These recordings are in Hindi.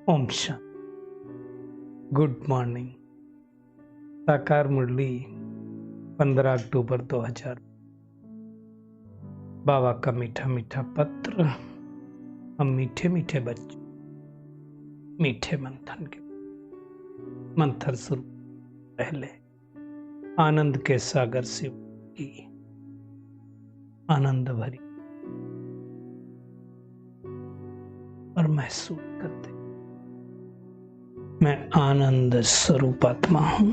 ओम शांति। Good morning. साकार मुरली 15 अक्टूबर 2000। बाबा का मीठा मीठा पत्र। हम मीठे मीठे बच्चे मीठे मंथन के मंथन शुरू पहले आनंद के सागर से की आनंद भरी और महसूस करते मैं आनंद स्वरूप आत्मा हूं,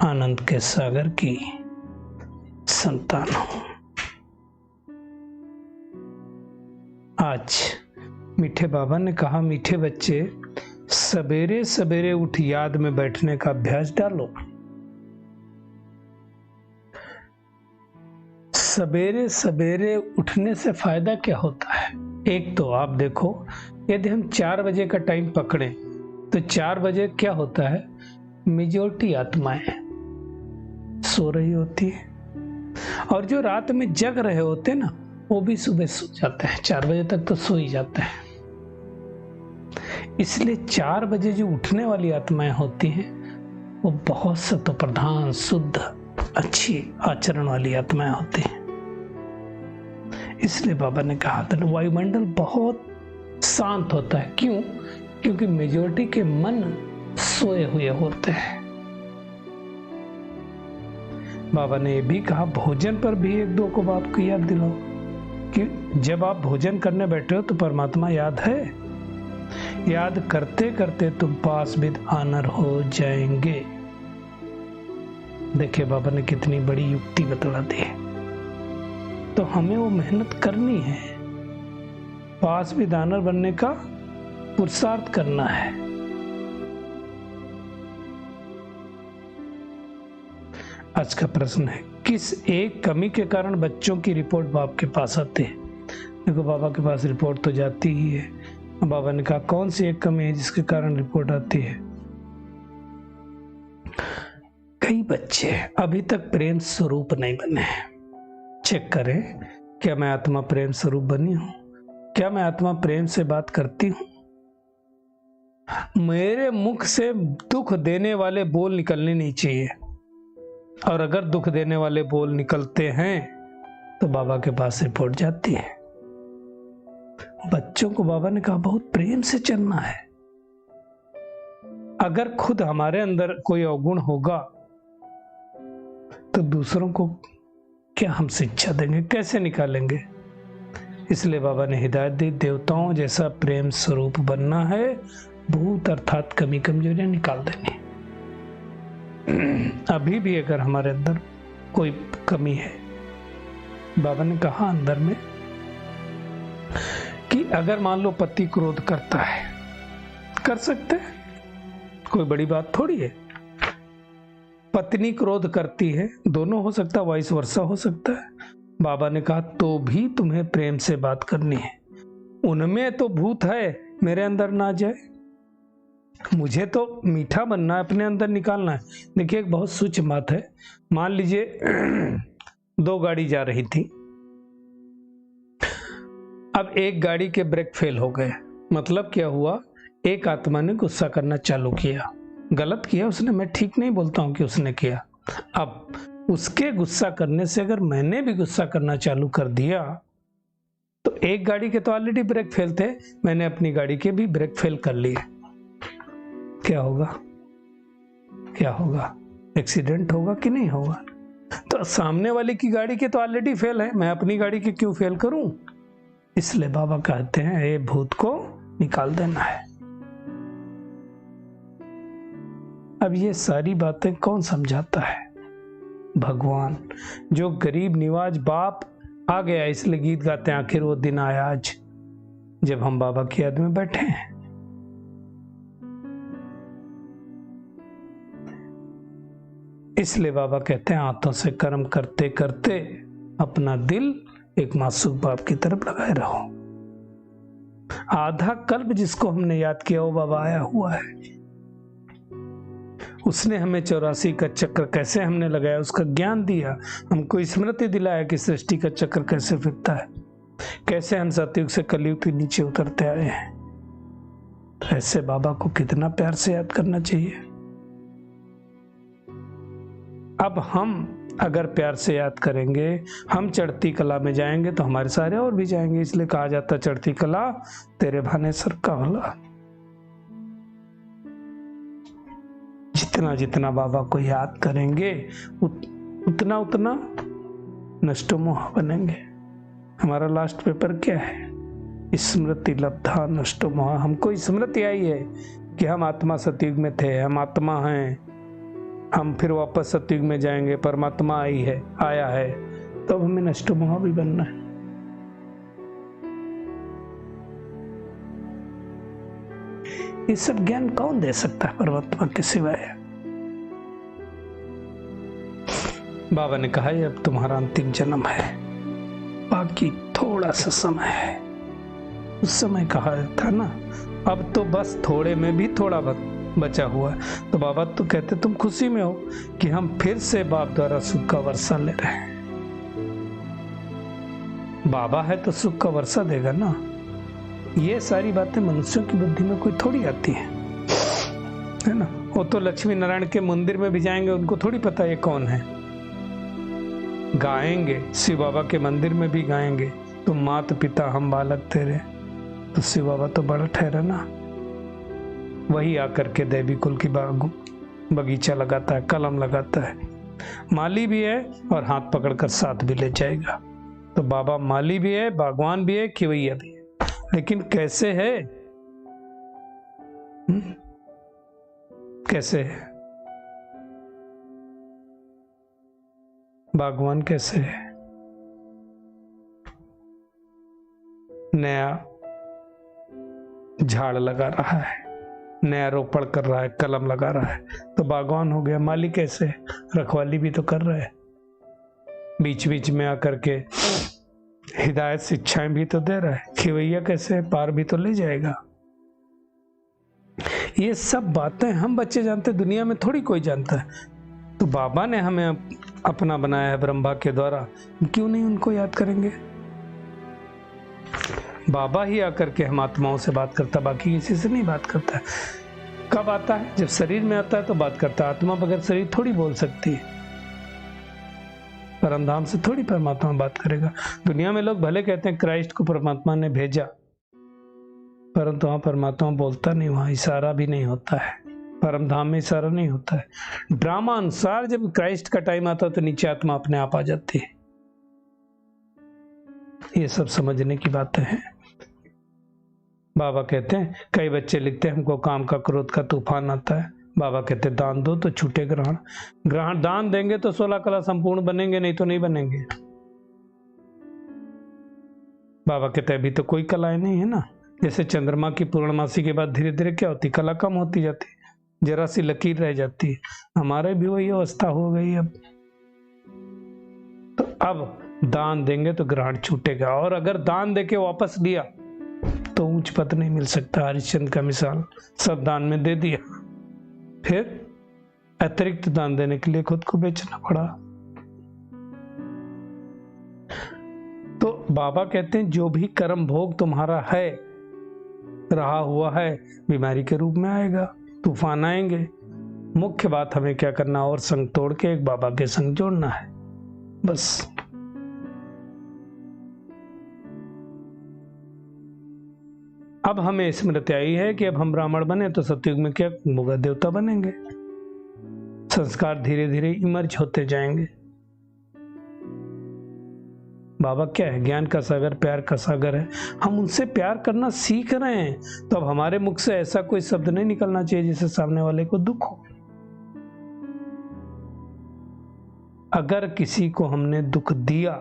आनंद के सागर की संतान हूं। आज मीठे बाबा ने कहा, मीठे बच्चे सवेरे सवेरे उठ याद में बैठने का अभ्यास डालो। सवेरे सवेरे उठने से फायदा क्या होता है? एक तो आप देखो, यदि हम 4 बजे का टाइम पकड़े तो 4 बजे क्या होता है? मेजॉरिटी आत्माएं सो रही होती है और जो रात में जग रहे होते ना, वो भी सुबह सो जाते हैं। 4 बजे तक तो सो ही जाते हैं। इसलिए 4 बजे जो उठने वाली आत्माएं होती हैं वो बहुत सत्व प्रधान, शुद्ध, अच्छी आचरण वाली आत्माएं होती हैं। इसलिए बाबा ने कहा था वायुमंडल बहुत शांत होता है। क्यों? क्योंकि मेजॉरिटी के मन सोए हुए होते हैं। बाबा ने यह भी कहा, भोजन पर भी 1-2 को बात को याद दिलाओ कि जब आप भोजन करने बैठे हो तो परमात्मा याद है। याद करते करते तुम पास विद आनर हो जाएंगे। देखिए बाबा ने कितनी बड़ी युक्ति बतला दी है। तो हमें वो मेहनत करनी है, पास विद आनर बनने का पुरुषार्थ करना है। आज का प्रश्न है, किस एक कमी के कारण बच्चों की रिपोर्ट बाप के पास आती है? देखो बाबा के पास रिपोर्ट तो जाती ही है। बाबा ने कहा, कौन सी एक कमी है जिसके कारण रिपोर्ट आती है? कई बच्चे अभी तक प्रेम स्वरूप नहीं बने हैं। चेक करें, क्या मैं आत्मा प्रेम स्वरूप बनी हूं? क्या मैं आत्मा प्रेम से बात करती हूं? मेरे मुख से दुख देने वाले बोल निकलने नहीं चाहिए, और अगर दुख देने वाले बोल निकलते हैं तो बाबा के पास रिपोर्ट जाती है। बच्चों को बाबा ने कहा बहुत प्रेम से चलना है। अगर खुद हमारे अंदर कोई अवगुण होगा तो दूसरों को क्या हम शिक्षा देंगे, कैसे निकालेंगे? इसलिए बाबा ने हिदायत दी, देवताओं जैसा प्रेम स्वरूप बनना है। भूत अर्थात कमी कमजोरियां निकाल देनी। अभी भी अगर हमारे अंदर कोई कमी है, बाबा ने कहा अंदर में कि अगर मान लो पति क्रोध करता है, कर सकते हैं, कोई बड़ी बात थोड़ी है। पत्नी क्रोध करती है, दोनों हो सकता है, वाइस वर्सा हो सकता है। बाबा ने कहा तो भी तुम्हें प्रेम से बात करनी है। उनमें तो भूत है, मेरे अंदर ना जाए। मुझे तो मीठा बनना है, अपने अंदर निकालना है। देखिए एक बहुत सूक्ष्म बात है। मान लीजिए 2 गाड़ी जा रही थी। अब एक गाड़ी के ब्रेक फेल हो गए। मतलब क्या हुआ? एक आत्मा ने गुस्सा करना चालू किया। गलत किया उसने, मैं ठीक नहीं बोलता हूं कि उसने किया। अब उसके गुस्सा करने से अगर मैंने भी गुस्सा करना चालू कर दिया तो एक गाड़ी के तो ऑलरेडी ब्रेक फेल थे, मैंने अपनी गाड़ी के भी ब्रेक फेल कर लिए। क्या होगा? क्या होगा? एक्सीडेंट होगा कि नहीं होगा? तो सामने वाले की गाड़ी के तो ऑलरेडी फेल है, मैं अपनी गाड़ी के क्यों फेल करूं? इसलिए बाबा कहते हैं ये भूत को निकाल देना है। अब ये सारी बातें कौन समझाता है? भगवान। जो गरीब निवाज बाप आ गया, इसलिए गीत गाते हैं, आखिर वो दिन आया आज जब हम बाबा की याद में बैठे हैं। इसलिए बाबा कहते हैं हाथों से कर्म करते करते अपना दिल एक मासूम बाप की तरफ लगाए रहो। आधा कल्प जिसको हमने याद किया वो बाबा आया हुआ है। उसने हमें 84 का चक्र कैसे हमने लगाया उसका ज्ञान दिया, हमको स्मृति दिलाया कि सृष्टि का चक्र कैसे फिरता है, कैसे हम सतयुग से कलयुग के नीचे उतरते आए हैं। तो ऐसे बाबा को कितना प्यार से याद करना चाहिए। अब हम अगर प्यार से याद करेंगे, हम चढ़ती कला में जाएंगे तो हमारे सारे और भी जाएंगे। इसलिए कहा जाता चढ़ती कला तेरे भाने सर का भला। जितना जितना बाबा को याद करेंगे उतना उतना नष्टो मोह बनेंगे। हमारा लास्ट पेपर क्या है? स्मृति लब्धा नष्टो मोह। हमको स्मृति आई है कि हम आत्मा सतयुग में थे, हम आत्मा हैं, हम फिर वापस सतयुग में जाएंगे, परमात्मा आया है, तो हमें नष्टो मोह भी बनना है। ये सब ज्ञान कौन दे सकता है परमात्मा के सिवाय? बाबा ने कहा अब तुम्हारा अंतिम जन्म है, बाकी थोड़ा सा समय है। उस समय कहा था ना, अब तो बस थोड़े में भी थोड़ा बचा हुआ है। तो बाबा तो कहते तुम खुशी में हो कि हम फिर से बाप द्वारा सुख का वर्षा ले रहे हैं। बाबा है तो सुख का वर्षा देगा ना। ये सारी बातें मनुष्यों की बुद्धि में कोई थोड़ी आती है ना। वो तो लक्ष्मी नारायण के मंदिर में भी जाएंगे, उनको थोड़ी पता ये कौन है। गाएंगे, शिव बाबा के मंदिर में भी गाएंगे, तुम मात पिता हम बालक तेरे। तो शिव बाबा तो बड़ा ठहरा ना। वही आकर के देवी कुल की बगीचा लगाता है, कलम लगाता है, माली भी है और हाथ पकड़कर साथ भी ले जाएगा। तो बाबा माली भी है, बागवान भी है, खिवैया भी है। लेकिन कैसे है? कैसे है बागवान? कैसे है? नया झाड़ लगा रहा है, नया रोपण कर रहा है, कलम लगा रहा है, तो बागवान हो गया। माली कैसे? रखवाली भी तो कर रहा है, बीच बीच में आकर के हिदायत शिक्षाएं भी तो दे रहा है। खिवैया कैसे? पार भी तो ले जाएगा। ये सब बातें हम बच्चे जानते, दुनिया में थोड़ी कोई जानता है। तो बाबा ने हमें अपना बनाया है ब्रह्मा के द्वारा, क्यों नहीं उनको याद करेंगे? बाबा ही आकर के हम आत्माओं से बात करता, बाकी किसी से नहीं बात करता है। कब आता है? जब शरीर में आता है तो बात करता है। आत्मा बगैर शरीर थोड़ी बोल सकती है। परमधाम से थोड़ी परमात्मा बात करेगा। दुनिया में लोग भले कहते हैं क्राइस्ट को परमात्मा ने भेजा, परंतु वहां परमात्मा बोलता नहीं, वहां इशारा भी नहीं होता है। परमधाम में इशारा नहीं होता है। ड्रामा अनुसार जब क्राइस्ट का टाइम आता है तो नीचे आत्मा अपने आप आ जाती है। ये सब समझने की बातें हैं। बाबा कहते हैं, कई बच्चे लिखते हैं हमको काम का क्रोध का तूफान आता है। बाबा कहते हैं दान दो तो छूटे ग्रहण। ग्रहण दान देंगे तो 16 कला संपूर्ण बनेंगे, नहीं तो नहीं बनेंगे। बाबा कहते हैं अभी तो कोई कलाएं नहीं है ना। जैसे चंद्रमा की पूर्णमासी के बाद धीरे धीरे क्या होती, कला कम होती जाती, जरा सी लकीर रह जाती है। हमारे भी वही अवस्था हो गई अब। तो अब दान देंगे तो ग्रहण छूटेगा, और अगर दान देके वापस दिया तो ऊंच पद नहीं मिल सकता। हरिश्चंद्र का मिसाल, सब दान में दे दिया, फिर अतिरिक्त दान देने के लिए खुद को बेचना पड़ा। तो बाबा कहते हैं जो भी कर्म भोग तुम्हारा है, रहा हुआ है, बीमारी के रूप में आएगा, तूफान आएंगे। मुख्य बात हमें क्या करना, और संग तोड़ के एक बाबा के संग जोड़ना है, बस। अब हमें स्मृति आई है कि अब हम ब्राह्मण बने तो सतयुग में क्या मुगा देवता बनेंगे। संस्कार धीरे धीरे इमर्ज होते जाएंगे। बाबा क्या है? ज्ञान का सागर, प्यार का सागर है। हम उनसे प्यार करना सीख रहे हैं, तो अब हमारे मुख से ऐसा कोई शब्द नहीं निकलना चाहिए जिससे सामने वाले को दुख हो। अगर किसी को हमने दुख दिया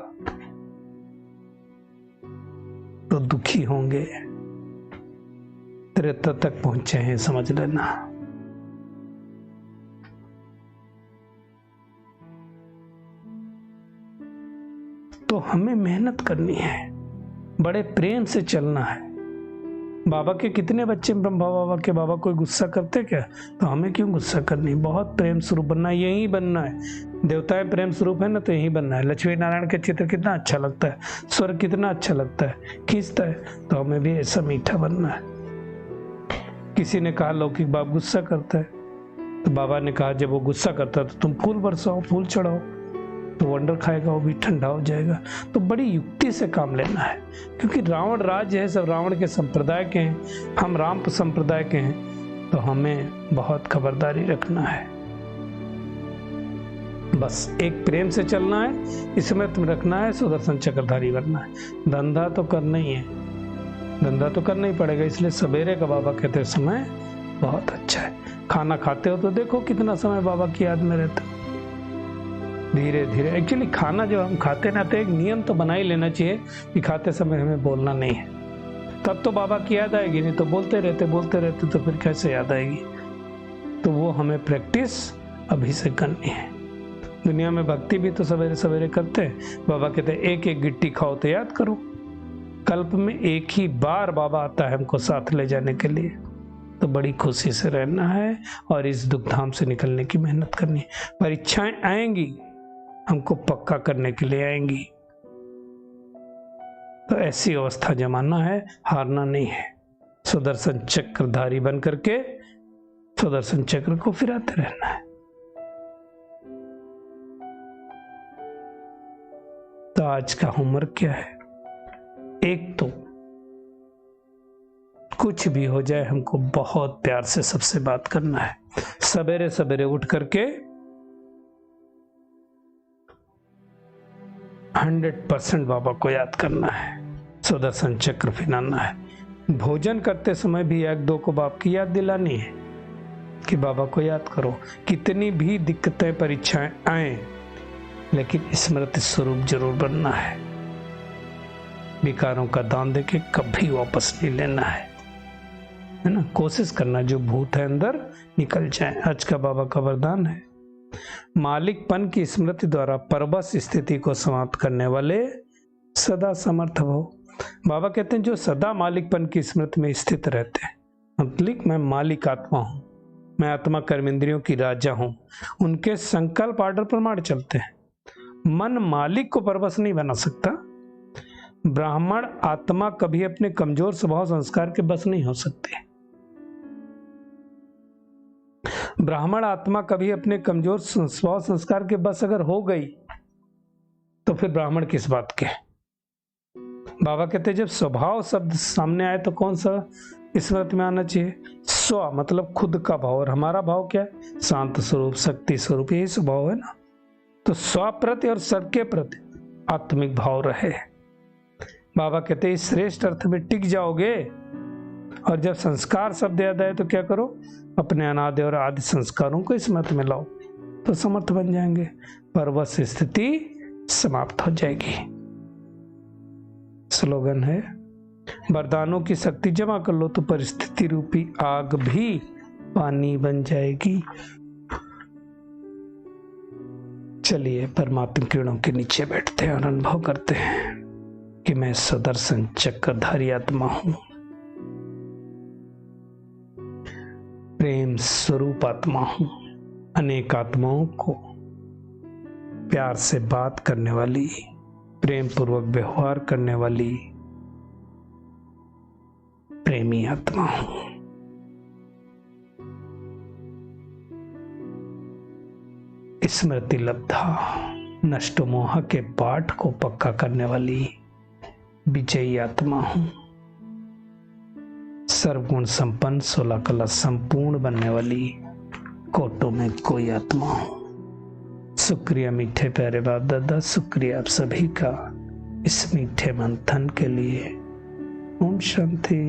तो दुखी होंगे। त्रेता तक पहुंचे हैं, समझ लेना। तो हमें मेहनत करनी है, बड़े प्रेम से चलना है। बाबा के कितने बच्चे ब्रह्मा बाबा के बाबा कोई गुस्सा करते क्या? तो हमें क्यों गुस्सा करनी? बहुत प्रेम स्वरूप बनना है, यही बनना है। देवताएं प्रेम स्वरूप है ना, तो यही बनना है। लक्ष्मी नारायण के चित्र कितना अच्छा लगता है, स्वर्ग कितना अच्छा लगता है, खींचता है। तो हमें भी ऐसा मीठा बनना है। किसी ने कहा लौकिक बाप गुस्सा करता है, तो बाबा ने कहा जब वो गुस्सा करता है तो तुम फूल बरसाओ, फूल चढ़ाओ, तो वंडर खाएगा, वो भी ठंडा हो जाएगा। तो बड़ी युक्ति से काम लेना है, क्योंकि रावण राज्य है, सब रावण के संप्रदाय के हैं, हम राम संप्रदाय के हैं, तो हमें बहुत खबरदारी रखना है। बस एक प्रेम से चलना है, इसमें तुम रखना है, सुदर्शन चक्रधारी बनना है। धंधा तो करना ही है, धंधा तो करना ही पड़ेगा, इसलिए सवेरे का बाबा कहते समय बहुत अच्छा है। खाना खाते हो तो देखो कितना समय बाबा की याद में रहता, धीरे धीरे। एक्चुअली खाना जब हम खाते ना तो एक नियम तो बना ही लेना चाहिए कि खाते समय हमें बोलना नहीं है, तब तो बाबा की याद आएगी, नहीं तो बोलते रहते तो फिर कैसे याद आएगी। तो वो हमें प्रैक्टिस अभी से करनी है। दुनिया में भक्ति भी तो सवेरे सवेरे करते हैं। बाबा कहते हैं एक एक गिट्टी खाओ तो याद करो। कल्प में एक ही बार बाबा आता है हमको साथ ले जाने के लिए, तो बड़ी खुशी से रहना है और इस दुखधाम से निकलने की मेहनत करनी है। परीक्षाएं आएंगी, हमको पक्का करने के लिए आएंगी, तो ऐसी अवस्था जमाना है, हारना नहीं है। सुदर्शन चक्रधारी बन करके सुदर्शन चक्र को फिराते रहना है। तो आज का होमवर्क क्या है? एक तो कुछ भी हो जाए हमको बहुत प्यार से सबसे बात करना है। सवेरे सवेरे उठ करके 100% बाबा को याद करना है, सुदर्शन चक्र फिराना है। भोजन करते समय भी एक दो को बाप की याद दिलानी है कि बाबा को याद करो। कितनी भी दिक्कतें परीक्षाएं आए, लेकिन स्मृति स्वरूप जरूर बनना है। विकारों का दान देके कभी वापस नहीं लेना है ना। कोशिश करना जो भूत है अंदर निकल जाए। आज का बाबा का वरदान है, मालिकपन की स्मृति द्वारा परवश स्थिति को समाप्त करने वाले सदा समर्थ हो। बाबा कहते हैं जो सदा मालिकपन की स्मृति में स्थित रहते हैं, मतलब मैं मालिक आत्मा हूं, मैं आत्मा कर्मेंद्रियों की राजा हूं, उनके संकल्प आर्डर प्रमाण चलते हैं। मन मालिक को परवश नहीं बना सकता। ब्राह्मण आत्मा कभी अपने कमजोर स्वभाव संस्कार के बस नहीं हो सकते। ब्राह्मण आत्मा कभी अपने कमजोर स्वभाव संस्कार के बस अगर हो गई तो फिर ब्राह्मण किस बात के। बाबा कहते हैं जब स्वभाव शब्द सामने आए तो कौन सा स्मृति में आना चाहिए? स्व मतलब खुद का भाव, और हमारा भाव क्या है? शांत स्वरूप, शक्ति स्वरूप, यही स्वभाव है ना। तो स्व प्रति और सर के प्रति आत्मिक भाव रहे। बाबा कहते हैं इस श्रेष्ठ अर्थ में टिक जाओगे, और जब संस्कार शब्द याद आए तो क्या करो? अपने अनादि और आदि संस्कारों को स्मृति में लाओ, तो समर्थ बन जाएंगे, परवश स्थिति समाप्त हो जाएगी। स्लोगन है, वरदानों की शक्ति जमा कर लो तो परिस्थिति रूपी आग भी पानी बन जाएगी। चलिए परमात्मा किरणों के नीचे बैठते हैं और अनुभव करते हैं कि मैं सुदर्शन चक्रधारी आत्मा हूं, प्रेम स्वरूप आत्मा हूं, अनेक आत्माओं को प्यार से बात करने वाली, प्रेम पूर्वक व्यवहार करने वाली प्रेमी आत्मा हूं। स्मृति लब्धा नष्ट मोह के पाठ को पक्का करने वाली विजयी आत्मा हूं। सर्वगुण संपन्न 16 कला संपूर्ण बनने वाली कोटों में कोई आत्मा हूं। शुक्रिया मीठे प्यारे बाप दादा, शुक्रिया आप सभी का इस मीठे मंथन के लिए। ओम शांति।